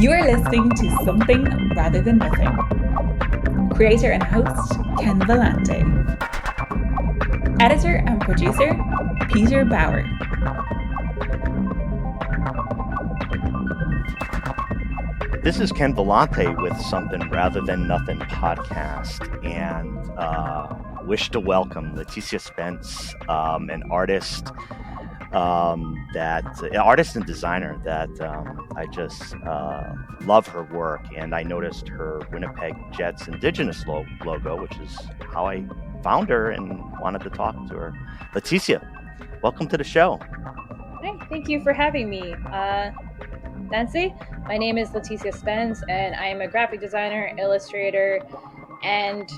You are listening to Something Rather Than Nothing. Creator and host, Ken Vellante. Editor and producer, Peter Bauer. This is Ken Vellante with Something Rather Than Nothing podcast, and wish to welcome Leticia Spence, an artist, artist and designer that I just love her work, and I noticed her Winnipeg Jets Indigenous logo, which is how I found her and wanted to talk to her. Leticia, welcome to the show. Hi, thank you for having me. Tansi, my name is Leticia Spence, and I am a graphic designer, illustrator, and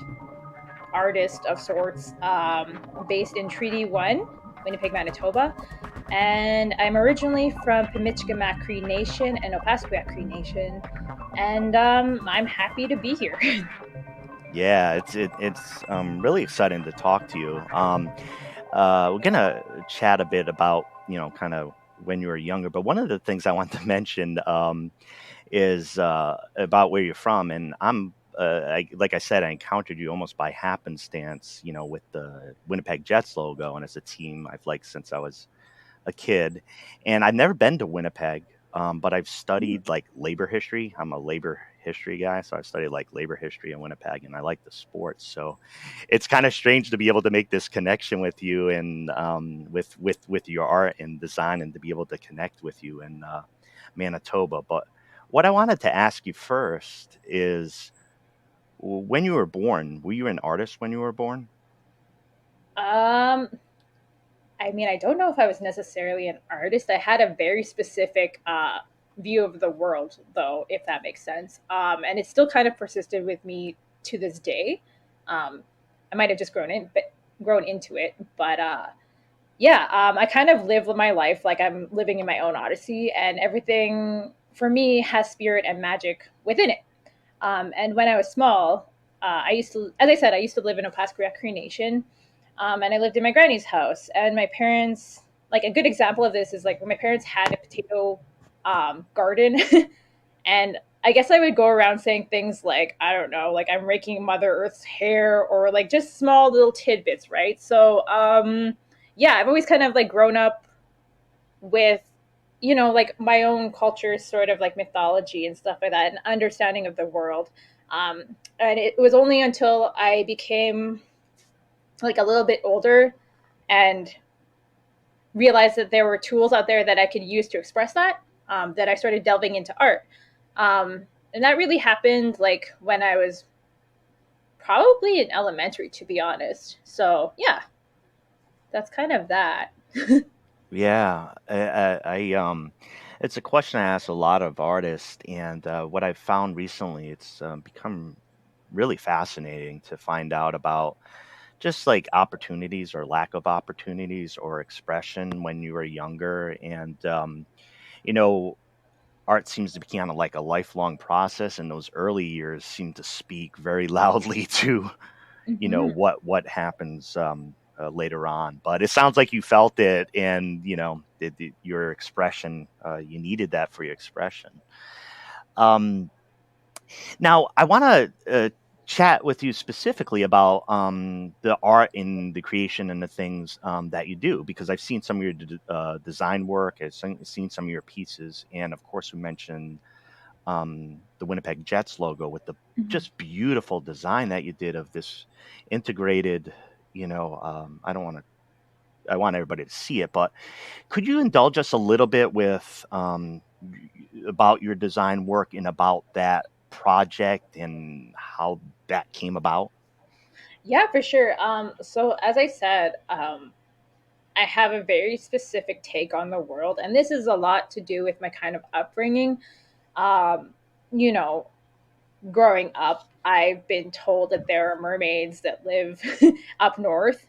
artist of sorts, based in Treaty 1, Winnipeg, Manitoba. And I'm originally from Pimicikamak Cree Nation and Opaskwayak Cree Nation, and I'm happy to be here. Yeah, it's really exciting to talk to you. We're gonna chat a bit about kind of when you were younger, but one of the things I want to mention is about where you're from, and like I said, I encountered you almost by happenstance, with the Winnipeg Jets logo, and it's a team I've liked since I was a kid, and I've never been to Winnipeg, but I've studied like labor history. I'm a labor history guy, so I've studied like labor history in Winnipeg, and I like the sports. So it's kind of strange to be able to make this connection with you and with your art and design, and to be able to connect with you in Manitoba. But what I wanted to ask you first is, when you were born, were you an artist when you were born? I mean, I don't know if I was necessarily an artist. I had a very specific view of the world, though, if that makes sense. And it still kind of persisted with me to this day. I might have just grown into it, but I kind of live my life like I'm living in my own odyssey, and everything for me has spirit and magic within it. And when I was small, I used to live in Opaskwayak Cree Nation. And I lived in my granny's house, and my parents, like a good example of this is like when my parents had a potato garden, and I guess I would go around saying things like, I don't know, like I'm raking Mother Earth's hair, or like just small little tidbits, right? So, I've always kind of like grown up with, like my own culture, sort of like mythology and stuff like that, and understanding of the world. And it was only until I became like a little bit older and realized that there were tools out there that I could use to express that, that I started delving into art. And that really happened like when I was probably in elementary, to be honest. So yeah, that's kind of that. Yeah, it's a question I ask a lot of artists, and what I've found recently, it's become really fascinating to find out about just like opportunities or lack of opportunities or expression when you were younger. And, you know, art seems to be kind of like a lifelong process, and those early years seem to speak very loudly to, Mm-hmm. what happens later on. But it sounds like you felt it, and, your expression, you needed that for your expression. Um, Now, I want to chat with you specifically about the art and the creation and the things that you do, because I've seen some of your design work, I've seen some of your pieces, and of course, we mentioned the Winnipeg Jets logo with the Mm-hmm. just beautiful design that you did of this integrated. I want everybody to see it, but could you indulge us a little bit with about your design work and about that project and how that came about? Yeah, for sure. So as I said, I have a very specific take on the world, and this is a lot to do with my kind of upbringing. Um, you know, Growing up, I've been told that there are mermaids that live up north,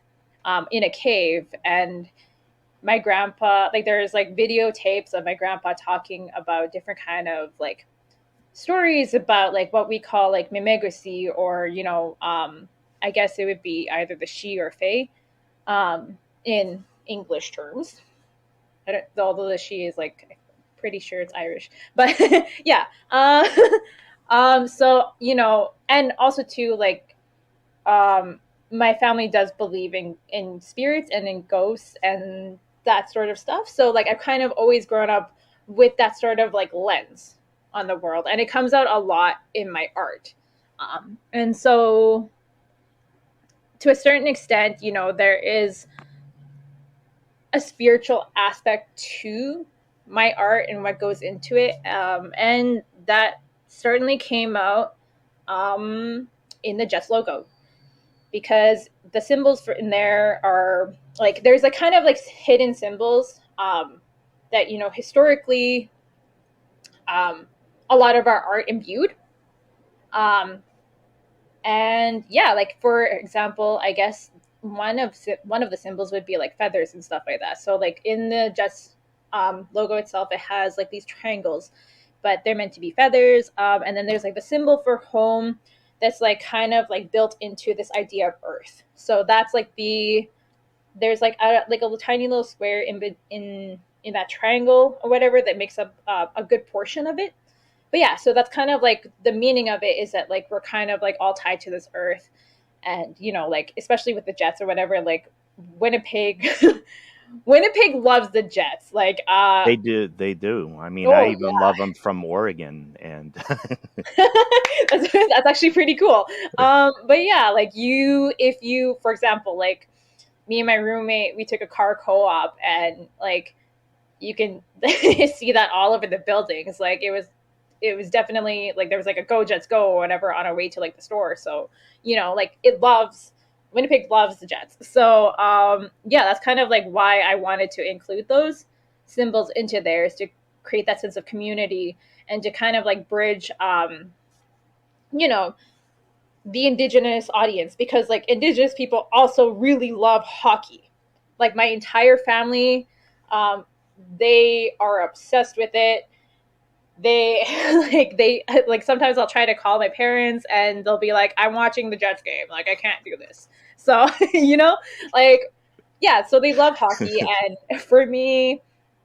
in a cave. And my grandpa, like, there's like videotapes of my grandpa talking about different kind of like stories about like what we call like mimegrecy, or I guess it would be either the she or fae, in English terms. Although the she is like pretty sure it's Irish, but yeah. So and also too, like, my family does believe in spirits and in ghosts and that sort of stuff. So like I've kind of always grown up with that sort of like lens on the world, and it comes out a lot in my art. And so to a certain extent, there is a spiritual aspect to my art and what goes into it. And that certainly came out in the Jets logo, because the symbols in there are like, there's a kind of like hidden symbols that, historically, a lot of our art imbued. Um, and yeah, like for example, I guess one of the symbols would be like feathers and stuff like that. So like in the Jets logo itself, it has like these triangles, but they're meant to be feathers. And then there's like the symbol for home that's like kind of like built into this idea of earth. So that's like there's like a tiny little square in that triangle or whatever that makes up a good portion of it. But yeah, so that's kind of like the meaning of it, is that like we're kind of like all tied to this earth. And like especially with the Jets or whatever, like Winnipeg Winnipeg loves the Jets. Like They do. I mean, I oh even love them from Oregon, and that's actually pretty cool. But yeah, like if you, for example, like me and my roommate, we took a car co-op, and like you can see that all over the buildings. Like it was definitely like there was like a "Go Jets Go" or whatever on our way to like the store. So like Winnipeg loves the Jets. So yeah, that's kind of like why I wanted to include those symbols into there, is to create that sense of community and to kind of like bridge you know the Indigenous audience, because like Indigenous people also really love hockey. Like my entire family, they are obsessed with it. They sometimes I'll try to call my parents and they'll be like, I'm watching the Jets game, like I can't do this. So like yeah, so they love hockey. And for me,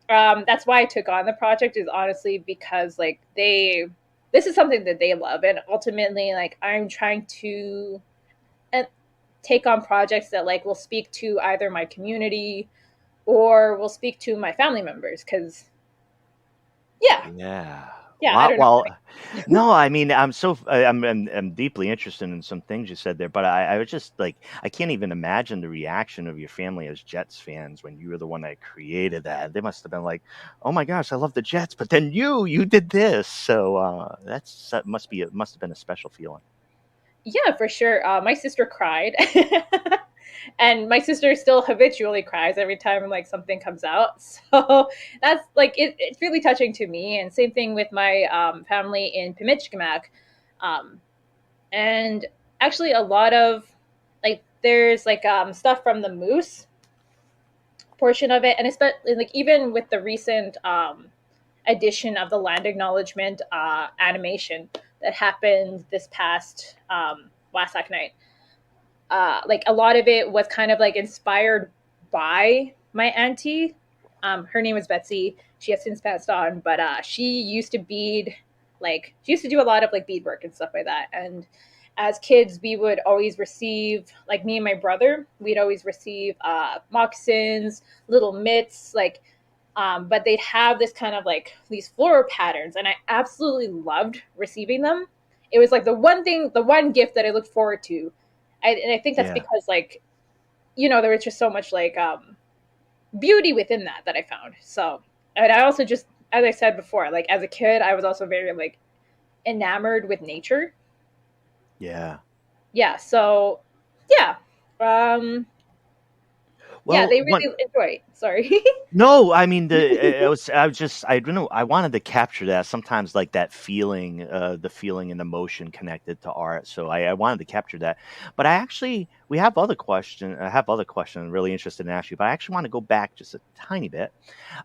that's why I took on the project, is honestly because like this is something that they love, and ultimately like I'm trying to take on projects that like will speak to either my community or will speak to my family members, because yeah. yeah. Yeah, I Wow. don't know. Well, no, I mean, I'm deeply interested in some things you said there, but I was just like, I can't even imagine the reaction of your family as Jets fans when you were the one that created that. They must have been like, "Oh my gosh, I love the Jets," but then you did this, so that must have been a special feeling. Yeah, for sure. My sister cried, and my sister still habitually cries every time like something comes out. So that's like it's really touching to me. And same thing with my family in Pimicikamak, um, and actually a lot of like there's like stuff from the moose portion of it, and especially like even with the recent edition of the land acknowledgement animation that happened this past Wasak night. Like a lot of it was kind of like inspired by my auntie. Her name was Betsy. She has since passed on, but she used to bead, like she used to do a lot of like beadwork and stuff like that. And as kids, we would always receive, like me and my brother, we'd always receive moccasins, little mitts, like but they'd have this kind of like these floral patterns, and I absolutely loved receiving them. It was like the one gift that I looked forward to. And I think that's Yeah. because like there was just so much like beauty within that I found. So, and I also just, as I said before, like as a kid, I was also very like enamored with nature. Yeah. Yeah. So, yeah. Um, yeah, Well, they one really enjoy it. Sorry. No, I mean I was just I don't know, I wanted to capture that sometimes, like that feeling, the feeling and emotion connected to art. So I wanted to capture that. But we have other question. I have other questions I'm really interested in asking you, but I actually want to go back just a tiny bit.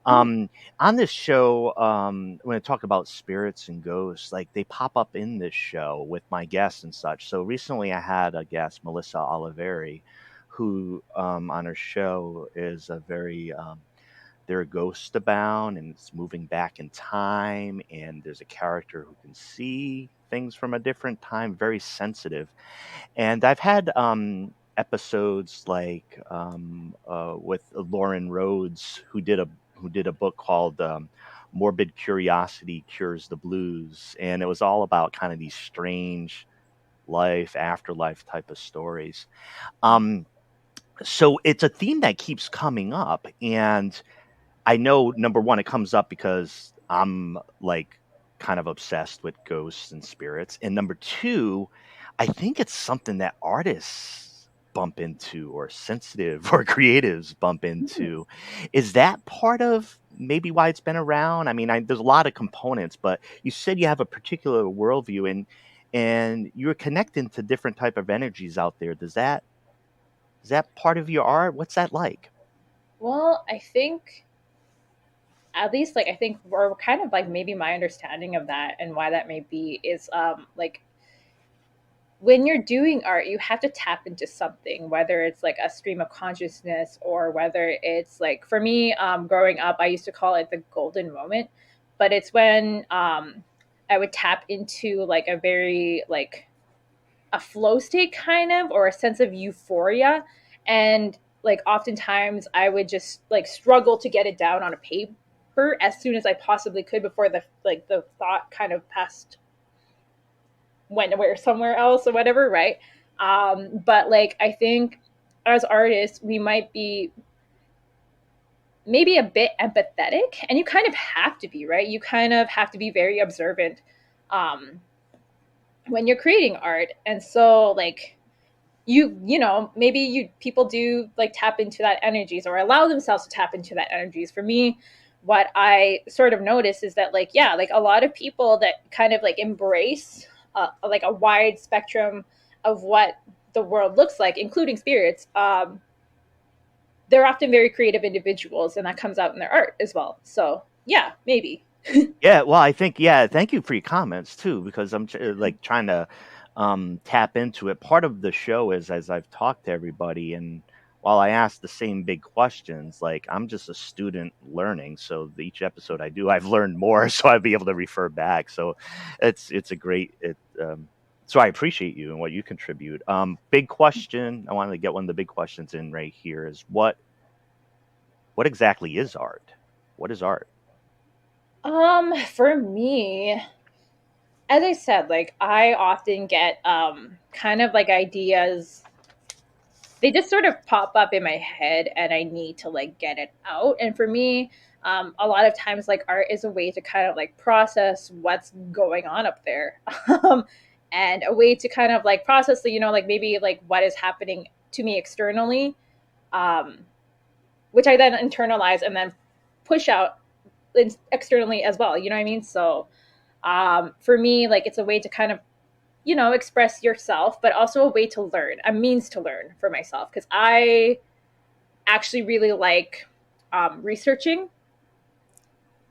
Um, on this show, when I talk about spirits and ghosts, like they pop up in this show with my guests and such. So recently I had a guest, Melissa Oliveri, who on her show is a very there are ghosts abound and it's moving back in time, and there's a character who can see things from a different time, very sensitive. And I've had episodes like with Lauren Rhodes, who did a book called Morbid Curiosity Cures the Blues, and it was all about kind of these strange life, afterlife type of stories. Um, so it's a theme that keeps coming up, and I know number one, it comes up because I'm like kind of obsessed with ghosts and spirits. And number two, I think it's something that artists bump into or sensitive or creatives bump into. Is that part of maybe why it's been around? I mean, there's a lot of components, but you said you have a particular worldview and you're connecting to different type of energies out there. Is that part of your art? What's that like? Well, I think at least like I think we're kind of like maybe my understanding of that and why that may be is like when you're doing art, you have to tap into something, whether it's like a stream of consciousness or whether it's like for me, growing up, I used to call it the golden moment, but it's when I would tap into like a very like a flow state kind of or a sense of euphoria, and like oftentimes I would just like struggle to get it down on a paper as soon as I possibly could before the thought kind of passed went away somewhere else or whatever, right? But like I think as artists, we might be maybe a bit empathetic, and you kind of have to be, right? You kind of have to be very observant um, when you're creating art, and so like you know maybe you people do like tap into that energies or allow themselves to tap into that energies. For me, what I sort of notice is that like yeah, like a lot of people that kind of like embrace like a wide spectrum of what the world looks like, including spirits. They're often very creative individuals, and that comes out in their art as well. So yeah, maybe. Yeah, well, I think thank you for your comments too, because I'm like trying to tap into it. Part of the show is as I've talked to everybody, and while I ask the same big questions, like I'm just a student learning. So each episode I do, I've learned more, so I'll be able to refer back. So it's a great it. So I appreciate you and what you contribute. Big question. I wanted to get one of the big questions in right here is what exactly is art? What is art? For me, as I said, like I often get kind of like ideas, they just sort of pop up in my head and I need to like get it out. And for me, a lot of times like art is a way to kind of like process what's going on up there. And a way to kind of like process the, you know, like maybe like what is happening to me externally, um, which I then internalize and then push out externally as well. You know what I mean? So for me, like it's a way to kind of, you know, express yourself, but also a way to learn, a means to learn for myself. Because I actually really like researching.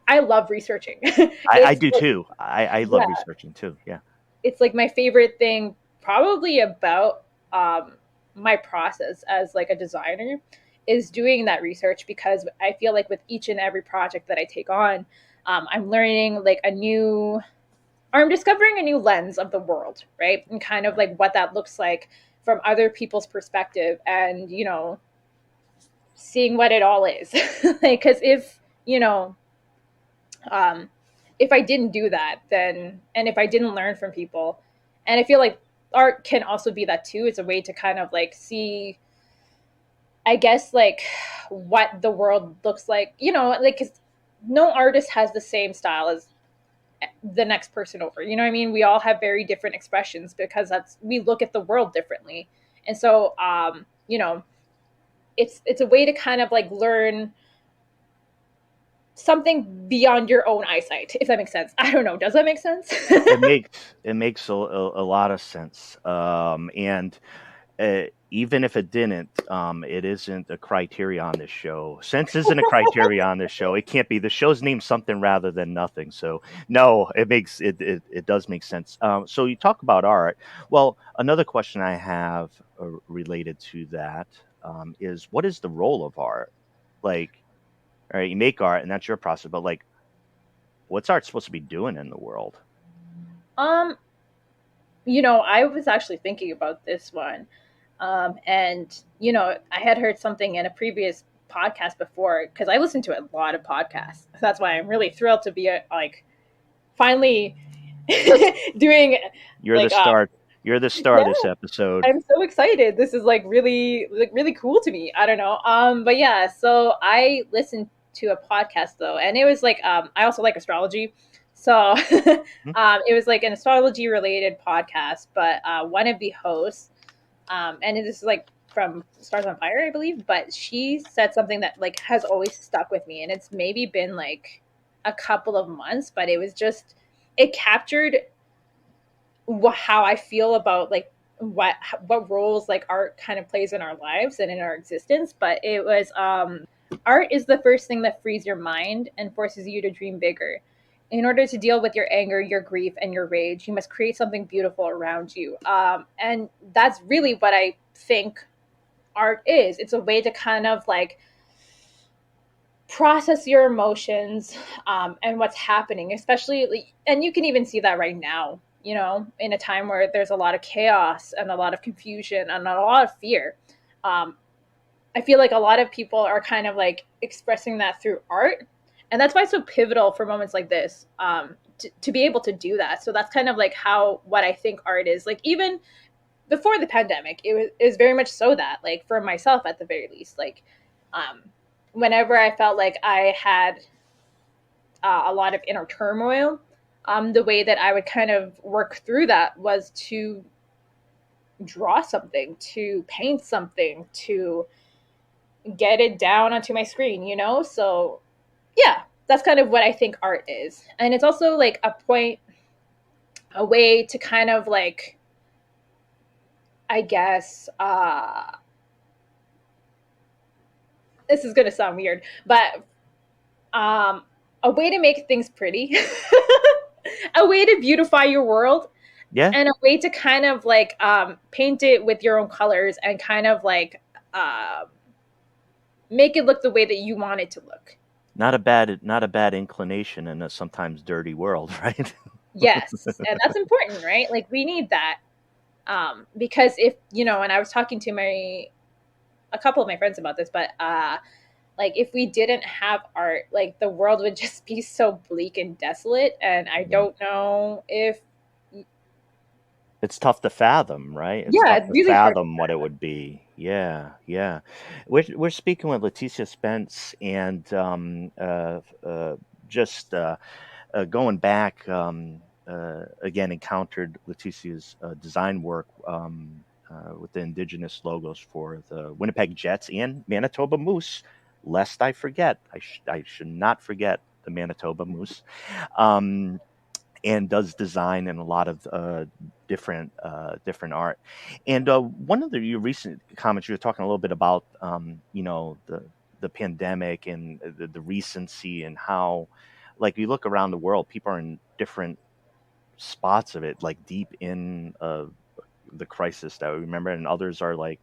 I love researching. I It's do like, too. I love yeah, researching too. Yeah. it's like my favorite thing, probably about my process as like a designer is doing that research, because I feel like with each and every project that I take on, I'm learning like a new or I'm discovering a new lens of the world, right? And kind of like what that looks like from other people's perspective, and, you know, seeing what it all is. Like, because if, you know, um, if I didn't do that, then, and if I didn't learn from people, and I feel like art can also be that too. It's a way to kind of like see, I guess, like what the world looks like, you know, like, 'cause no artist has the same style as the next person over. You know what I mean? We all have very different expressions because that's we look at the world differently. And so you know, it's a way to kind of like learn something beyond your own eyesight, if that makes sense. I don't know. Does that make sense? It makes a lot of sense. And even if it didn't, it isn't a criteria on this show. Sense isn't a criteria on this show. It can't be. The show's named something rather than nothing. So no, it does make sense. So you talk about art. Well, another question I have related to that is what is the role of art? Like All right, you make art, and that's your process. But like, what's art supposed to be doing in the world? Um, I was actually thinking about this one. And, I had heard something in a previous podcast before because I listen to a lot of podcasts. That's why I'm really thrilled to be finally doing You're the like, star. You're the star of yeah, this episode. I'm so excited. This is really cool to me. I don't know. But yeah, so I listened to a podcast though, and it was like, I also like astrology. So Hmm? it was like an astrology related podcast, but one of the hosts, and this is like from Stars on Fire, I believe, but she said something that like has always stuck with me, and it's maybe been like a couple of months, but it captured how I feel about like what roles like art kind of plays in our lives and in our existence. But it was art is the first thing that frees your mind and forces you to dream bigger. In order to deal with your anger, your grief, and your rage, you must create something beautiful around you. And that's really what I think art is. It's a way to kind of like process your emotions, and what's happening, especially, and you can even see that right now, in a time where there's a lot of chaos and a lot of confusion and a lot of fear. um, I feel like a lot of people are kind of like expressing that through art, and that's why it's so pivotal for moments like this, to be able to do that. So that's kind of like what I think art is like. Even before the pandemic, it was very much so that, like, for myself at the very least, like, um, whenever I felt like I had a lot of inner turmoil, the way that I would kind of work through that was to draw something, to paint something, to get it down onto my screen. So yeah, that's kind of what I think art is. And it's also like a way to kind of like, I guess, this is going to sound weird, but um, a way to make things pretty, a way to beautify your world, Yeah, and a way to kind of like paint it with your own colors and kind of like uh, make it look the way that you want it to look. not a bad inclination in a sometimes dirty world, right? Yes, and that's important, right? Like we need that, because if and I was talking to a couple of my friends about this, but like if we didn't have art, like the world would just be so bleak and desolate, and I Yeah. don't know if It's tough to fathom, right? It's yeah, tough it's to really hard to fathom what it would be. Yeah, yeah. We're speaking with Leticia Spence, and just going back, again, encountered Leticia's design work, with the Indigenous logos for the Winnipeg Jets and Manitoba Moose. Lest I forget, I should not forget the Manitoba Moose. Um, and does design and a lot of different art. And one of your recent comments, you were talking a little bit about the pandemic and the recency, and how, like, you look around the world, people are in different spots of it, like deep in the crisis that we remember, and others are like,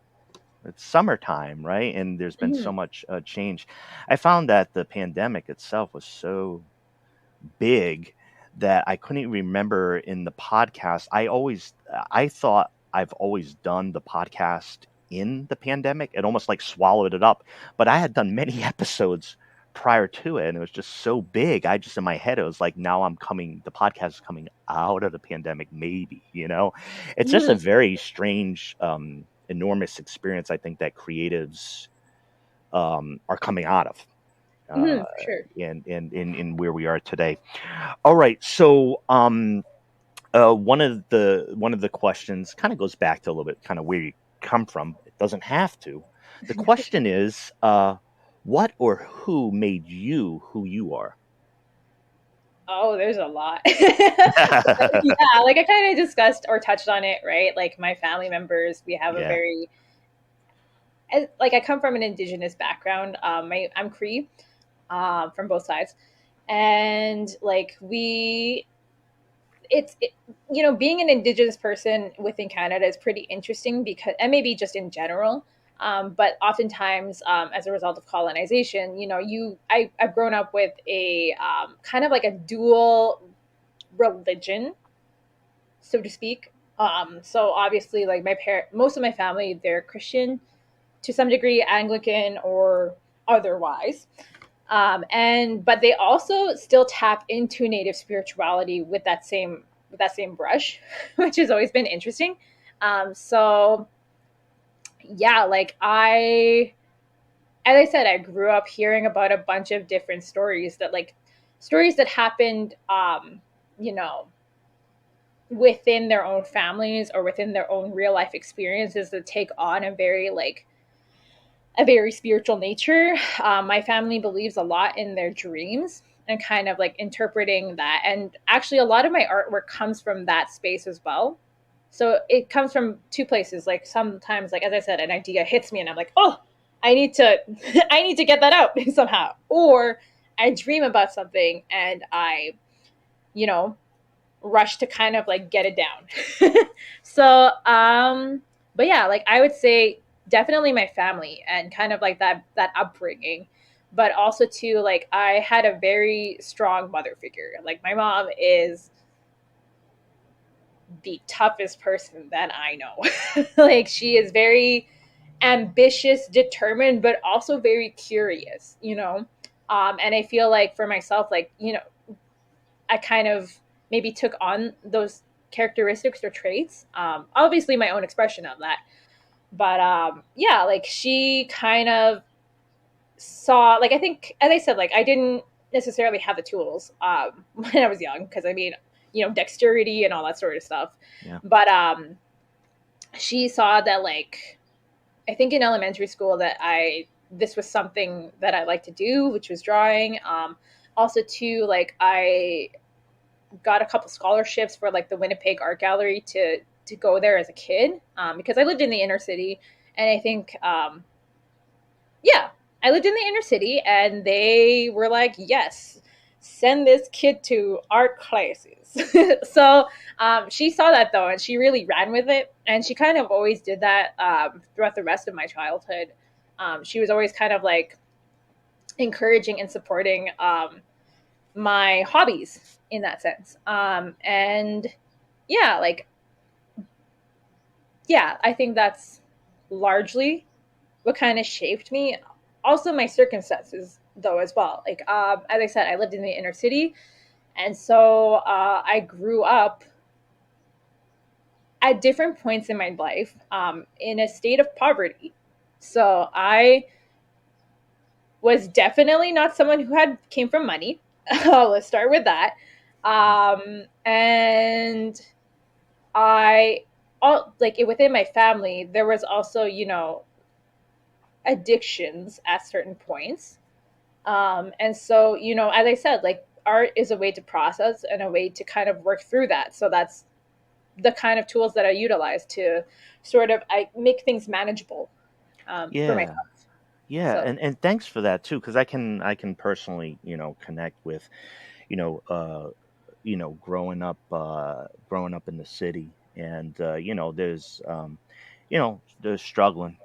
it's summertime, right? And there's been so Mhm. much change. I found that the pandemic itself was so big that I couldn't even remember in the podcast. I thought I've always done the podcast in the pandemic. It almost like swallowed it up. But I had done many episodes prior to it, and it was just so big. I just, in my head, it was like, now the podcast is coming out of the pandemic, maybe, It's just a Mhm. very strange, enormous experience, I think, that creatives are coming out of. Uh, For sure. in where we are today. All right, so one of the questions kind of goes back to a little bit kind of where you come from. It doesn't have to. The question is, what or who made you who you are? Oh, there's a lot. Yeah, like I kind of discussed or touched on it, right? Like my family members, we have a Yeah. very, like I come from an Indigenous background. I'm Cree, from both sides, and like it's being an Indigenous person within Canada is pretty interesting because, and maybe just in general, But oftentimes, as a result of colonization, I've grown up with a kind of like a dual religion, so to speak. So obviously, like most of my family, they're Christian to some degree, Anglican or otherwise. And but they also still tap into native spirituality with that same brush, which has always been interesting. So yeah, like as I said, I grew up hearing about a bunch of different stories that happened, you know, within their own families or within their own real life experiences that take on a very spiritual nature. My family believes a lot in their dreams and kind of like interpreting that. And actually, a lot of my artwork comes from that space as well. So it comes from two places. Like sometimes, like as I said, an idea hits me and I'm like, oh, I need to, I need to get that out somehow. Or I dream about something and I, you know, rush to kind of like get it down. So, but yeah, like I would say definitely my family and kind of like that upbringing, but also too like I had a very strong mother figure. Like my mom is the toughest person that I know. Like she is very ambitious, determined, but also very curious, you know. And I feel like for myself, like, I kind of maybe took on those characteristics or traits. Obviously, my own expression of that. But yeah, like she kind of saw, like, I think, as I said, like, I didn't necessarily have the tools when I was young, because I mean, dexterity and all that sort of stuff. Yeah. But she saw that, like, I think in elementary school that this was something that I like to do, which was drawing. Also, too, like, I got a couple scholarships for like the Winnipeg Art Gallery to go there as a kid, because I lived in the inner city, and I think yeah, I lived in the inner city, and they were like, yes, send this kid to art classes. So she saw that though, and she really ran with it, and she kind of always did that throughout the rest of my childhood. She was always kind of like encouraging and supporting my hobbies in that sense. And yeah, like, yeah, I think that's largely what kind of shaped me. Also, my circumstances, though, as well. Like, as I said, I lived in the inner city. And so I grew up at different points in my life in a state of poverty. So I was definitely not someone who came from money. Let's start with that. And I all like within my family, there was also, addictions at certain points. And so, as I said, like art is a way to process and a way to kind of work through that. So that's the kind of tools that I utilize to sort of I make things manageable for Yeah. myself. Yeah, So and thanks for that too, because I can personally, connect with, you know, growing up in the city, and there's struggling.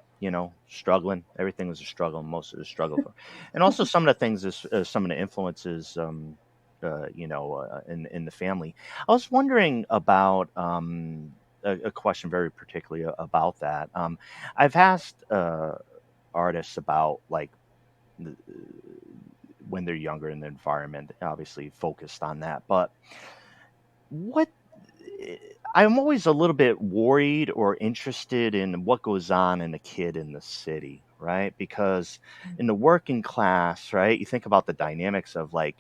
Everything was a struggle, most of the struggle, and also some of the things is some of the influences, in the family. I was wondering about a question very particularly about that. I've asked artists about like th- when they're younger in the environment, obviously focused on that. But what I'm always a little bit worried or interested in what goes on in a kid in the city, right? Because in the working class, right, you think about the dynamics of like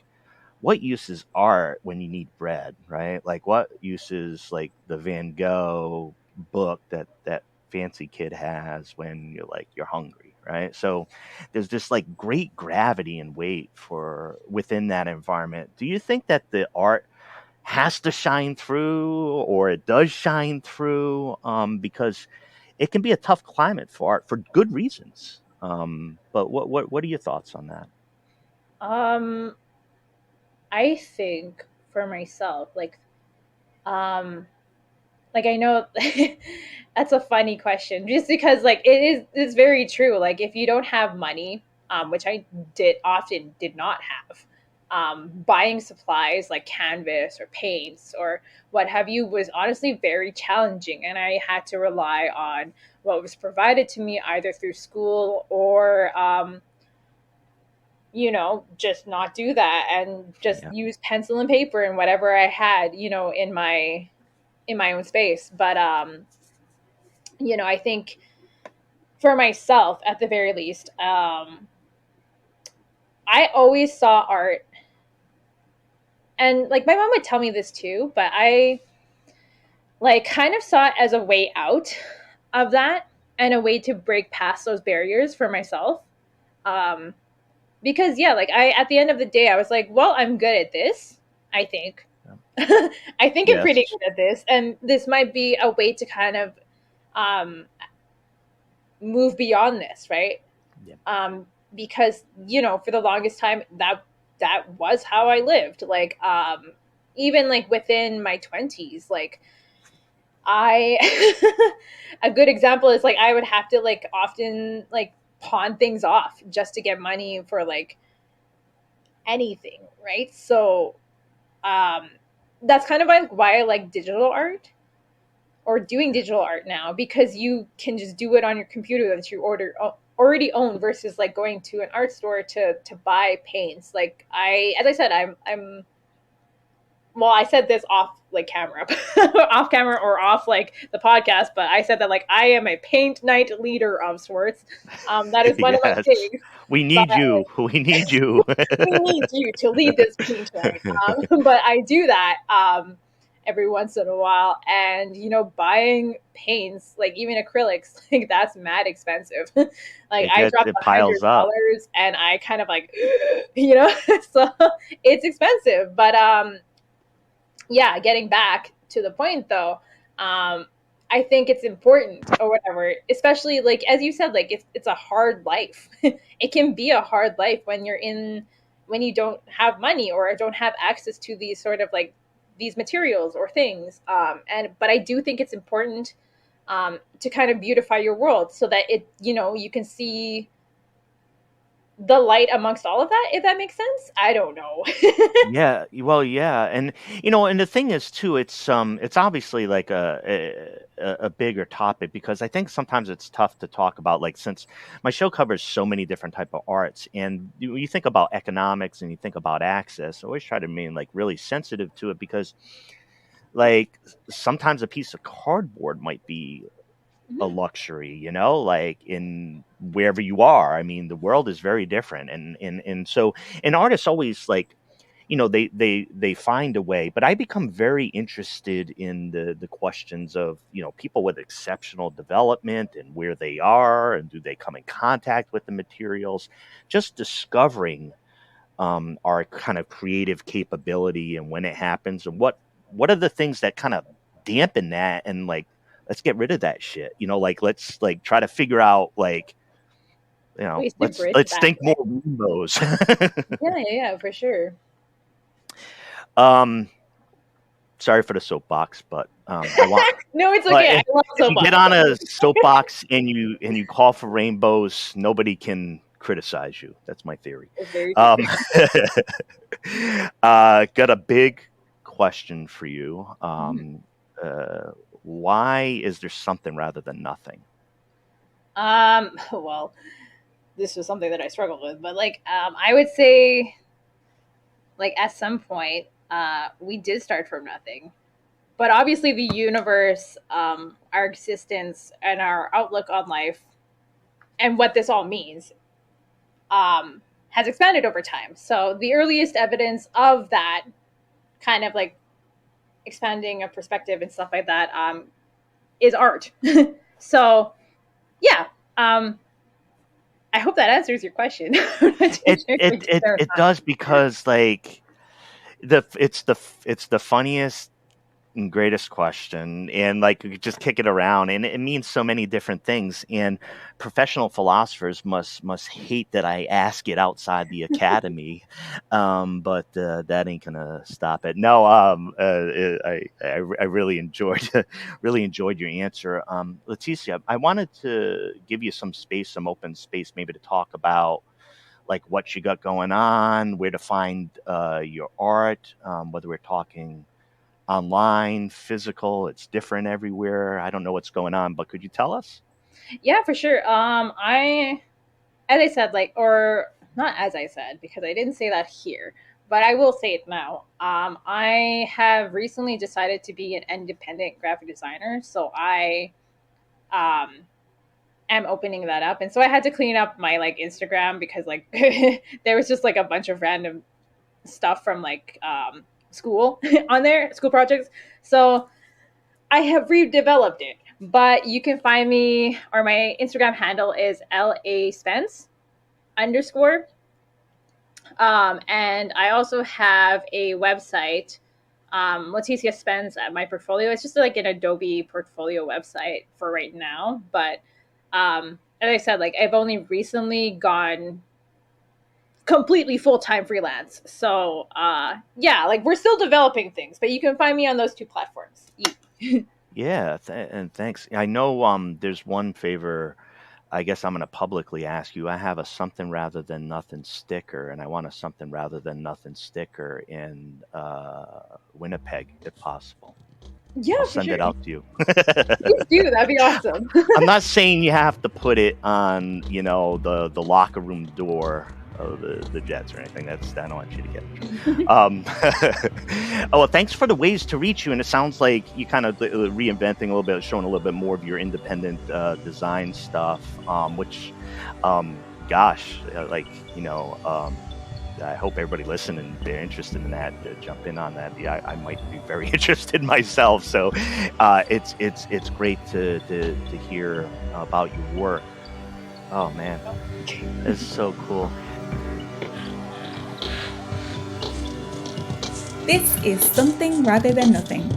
what use is art when you need bread, right? Like what use is like the Van Gogh book that fancy kid has when you're hungry, right? So there's this like great gravity and weight for within that environment. Do you think that the art has to shine through or it does shine through, because it can be a tough climate for art for good reasons? But what are your thoughts on that? um I think for myself, um like I know that's a funny question, just because like it's very true. Like if you don't have money, which I did not have, buying supplies like canvas or paints or what have you was honestly very challenging, and I had to rely on what was provided to me either through school or just not do that and just use pencil and paper and whatever I had, in my own space. But I think for myself, at the very least, I always saw art, and like my mom would tell me this too, but I like kind of saw it as a way out of that and a way to break past those barriers for myself. Because like at the end of the day, I was like, well, I'm good at this, I think. I think I'm pretty good at this, and this might be a way to kind of move beyond this, right? Because for the longest time that was how I lived. Like even like within my 20s, like I a good example is like I would have to like often like pawn things off just to get money for like anything, right? So that's kind of like why I like digital art or doing digital art now, because you can just do it on your computer that you already own versus like going to an art store to buy paints. Like as I said, I'm well, I said this off like camera, off camera or off like the podcast, but I said that like I am a paint night leader of sorts. That is one of my things. We need you. We need you. We need you to lead this paint night. But I do that every once in a while, and buying paints, like even acrylics, like that's mad expensive. Like I dropped $100 and I kind of like so it's expensive. But getting back to the point though, I think it's important or whatever, especially like as you said, like it's a hard life. It can be a hard life when you don't have money or don't have access to these sort of like these materials or things. But I do think it's important to kind of beautify your world so that you can see the light amongst all of that, if that makes sense. I don't know. And and the thing is too, it's obviously like a bigger topic, because I think sometimes it's tough to talk about, like, since my show covers so many different type of arts, and you think about economics and you think about access, I always try to remain like really sensitive to it, because like sometimes a piece of cardboard might be a luxury, like in wherever you are. I mean, the world is very different. And so, and artists always like, they find a way, but I become very interested in the questions of, people with exceptional development and where they are, and do they come in contact with the materials, just discovering our kind of creative capability and when it happens, and what are the things that kind of dampen that, and like, let's get rid of that shit. Like, let's like try to figure out like, let's think more rainbows. Yeah, for sure. Sorry for the soapbox, but I want. No, it's okay. If you get on a soapbox and you call for rainbows, nobody can criticize you. That's my theory. Got a big question for you. Why is there something rather than nothing? Well, this was something that I struggled with, but like, I would say, like, at some point, we did start from nothing, but obviously the universe, our existence and our outlook on life and what this all means, has expanded over time. So the earliest evidence of that kind of like expanding a perspective and stuff like that is art. So I hope that answers your question. It does, because like it's the funniest Greatest question. And like you could just kick it around, and it means so many different things. And professional philosophers must hate that I ask it outside the academy, but that ain't gonna stop it. No, I really enjoyed really enjoyed your answer, Leticia. I wanted to give you some open space, maybe to talk about like what you got going on, where to find your art, whether we're talking online, physical. It's different everywhere. I don't know what's going on, but could you tell us? Yeah, for sure. As I said, like, or not as I said, because I didn't say that here, but I will say it now. I have recently decided to be an independent graphic designer, so I um, am opening that up, and so I had to clean up my like Instagram because like there was just like a bunch of random stuff from like school on there, school projects. So I have redeveloped it, but you can find me, or my Instagram handle is LA Spence underscore. And I also have a website, Leticia Spence at my portfolio. It's just like an Adobe portfolio website for right now. But as I said, like I've only recently gone completely full-time freelance. So yeah, like we're still developing things, but you can find me on those two platforms. Yeah, and thanks. I know there's one favor I guess I'm going to publicly ask you. I have a something rather than nothing sticker, and I want a something rather than nothing sticker in Winnipeg, if possible. Yeah, I'll for send sure. it out to you. Please do. That'd be awesome. I'm not saying you have to put it on, the locker room door of the Jets or anything. I don't want you to get it. Oh, well, thanks for the ways to reach you. And it sounds like you kind of reinventing a little bit, showing a little bit more of your independent design stuff, which, gosh, I hope everybody listening, they're interested in that, to jump in on that. Yeah, I might be very interested myself. So it's great to hear about your work. Oh, man, it's so cool. This is Something Rather Than Nothing,